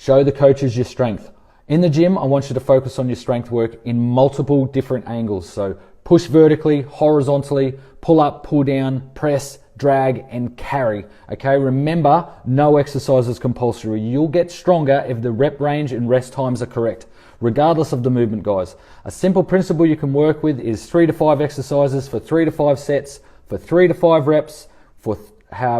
Show the coaches your strength. In the gym, I want you to focus on your strength work in multiple different angles. So push vertically, horizontally, pull up, pull down, press, drag, and carry. Okay, remember, no exercise is compulsory. You'll get stronger if the rep range and rest times are correct, regardless of the movement, guys. A simple principle you can work with is 3 to 5 exercises for 3 to 5 sets, for 3 to 5 reps, for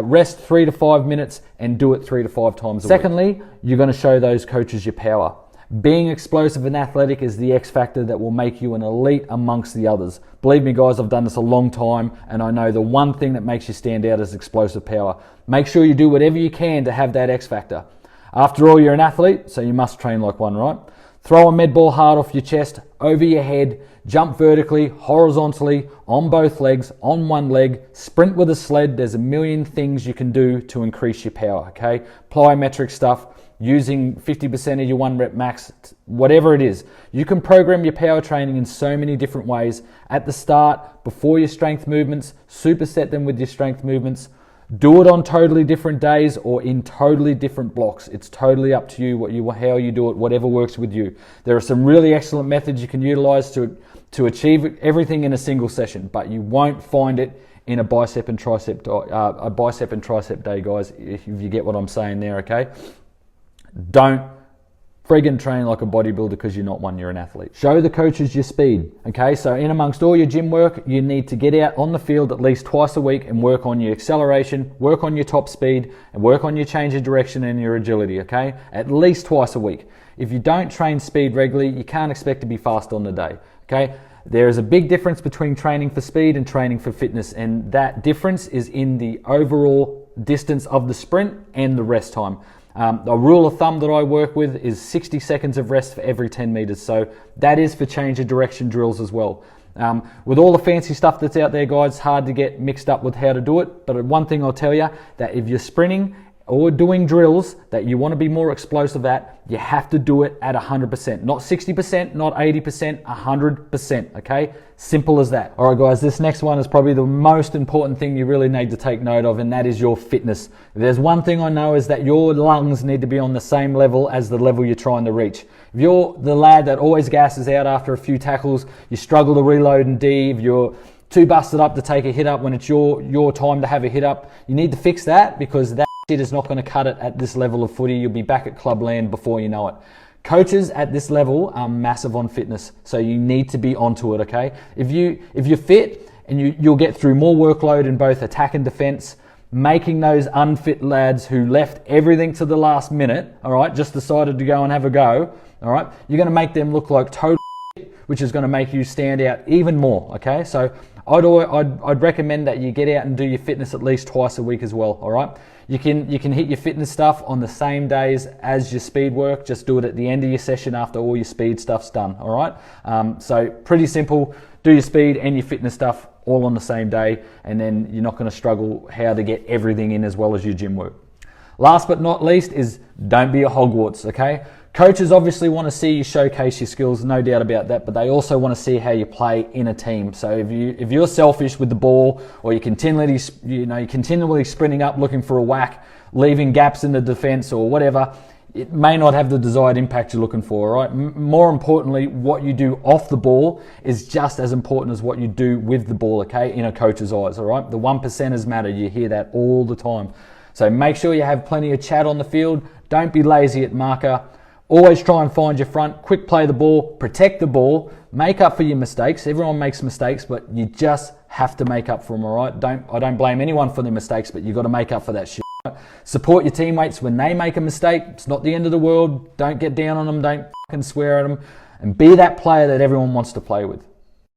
rest 3 to 5 minutes, and do it 3 to 5 times a week. Secondly, you're going to show those coaches your power. Being explosive and athletic is the X factor that will make you an elite amongst the others. Believe me, guys, I've done this a long time, and I know the one thing that makes you stand out is explosive power. Make sure you do whatever you can to have that X factor. After all, you're an athlete, so you must train like one, right? Throw a med ball hard off your chest, over your head, jump vertically, horizontally, on both legs, on one leg, sprint with a sled. There's a million things you can do to increase your power, okay? Plyometric stuff, using 50% of your 1 rep max, whatever it is. You can program your power training in so many different ways. At the start, before your strength movements, superset them with your strength movements. Do it on totally different days or in totally different blocks. It's totally up to you how you do it, whatever works with you. There are some really excellent methods you can utilize to achieve everything in a single session, but you won't find it in a bicep and tricep day, guys, if you get what I'm saying there, okay? Don't friggin' train like a bodybuilder because you're not one, you're an athlete. Show the coaches your speed, okay? So in amongst all your gym work, you need to get out on the field at least twice a week and work on your acceleration, work on your top speed, and work on your change of direction and your agility, okay? At least twice a week. If you don't train speed regularly, you can't expect to be fast on the day, okay? There is a big difference between training for speed and training for fitness, and that difference is in the overall distance of the sprint and the rest time. A rule of thumb that I work with is 60 seconds of rest for every 10 meters. So that is for change of direction drills as well. With all the fancy stuff that's out there, guys, it's hard to get mixed up with how to do it. But one thing I'll tell you, that if you're sprinting or doing drills that you want to be more explosive at, you have to do it at 100%. Not 60%, not 80%, 100%, okay? Simple as that. All right, guys, this next one is probably the most important thing you really need to take note of, and that is your fitness. If there's one thing I know is that your lungs need to be on the same level as the level you're trying to reach. If you're the lad that always gasses out after a few tackles, you struggle to reload and D, if you're too busted up to take a hit up when it's your time to have a hit up, you need to fix that, because that shit is not going to cut it at this level of footy. You'll be back at clubland before you know it. Coaches at this level are massive on fitness, so you need to be onto it, okay? If you're fit, and you'll get through more workload in both attack and defense, making those unfit lads who left everything to the last minute, all right, just decided to go and have a go, all right, you're going to make them look like total shit, which is going to make you stand out even more, okay? So I'd recommend that you get out and do your fitness at least twice a week as well, all right? You can hit your fitness stuff on the same days as your speed work. Just do it at the end of your session after all your speed stuff's done, all right? So pretty simple. Do your speed and your fitness stuff all on the same day, and then you're not going to struggle how to get everything in as well as your gym work. Last but not least is don't be a Hogwarts, okay? Coaches obviously want to see you showcase your skills, no doubt about that, but they also want to see how you play in a team. So if you're selfish with the ball, or you're continually sprinting up looking for a whack, leaving gaps in the defense or whatever, it may not have the desired impact you're looking for, right? More importantly, what you do off the ball is just as important as what you do with the ball, okay, in a coach's eyes, all right? The 1%ers matter. You hear that all the time. So make sure you have plenty of chat on the field. Don't be lazy at marker. Always try and find your front, quick play the ball, protect the ball, make up for your mistakes. Everyone makes mistakes, but you just have to make up for them, all right? I don't blame anyone for their mistakes, but you've got to make up for that shit. Right? Support your teammates when they make a mistake. It's not the end of the world. Don't get down on them. Don't fucking swear at them. And be that player that everyone wants to play with.